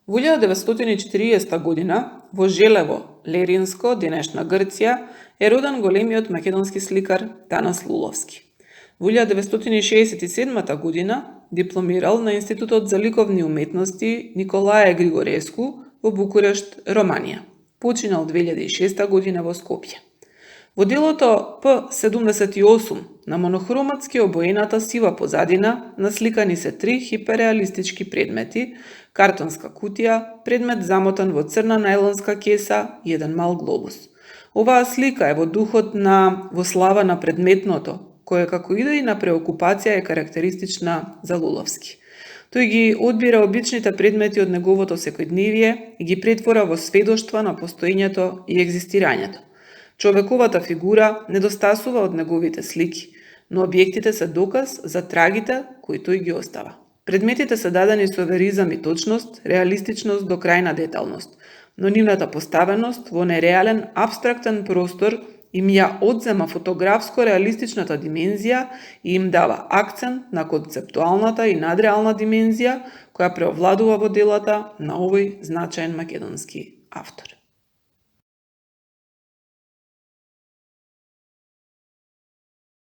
Во 1940 година во Желево, Леринско, денешна Грција, е роден големиот македонски сликар Танас Луловски. Во 1967 година дипломирал на Институтот за ликовни уметности Николаe Григореску во Букурешт, Романија. Починал 2006 година во Скопје. Во делото П-78 на монохроматски обоената сива позадина насликани се 3 хиперреалистички предмети, картонска кутија, предмет замотан во црна најлонска кеса и еден мал глобус. Оваа слика е во духот на во слава на предметното, која како идеја на преокупација е карактеристична за Луловски. Тој ги одбира обичните предмети од неговото секојдневие и ги претвора во сведоштва на постоењето и екзистирањето. Човековата фигура недостасува од неговите слики, но објектите се доказ за трагите кои тој ги остава. Предметите се дадени со веризам и точност, реалистичност до крајна деталност, но нивната поставеност во нереален, абстрактен простор им ја одзема фотографско реалистичната димензија и им дава акцент на концептуалната и надреална димензија која преовладува во делата на овој значаен македонски автор.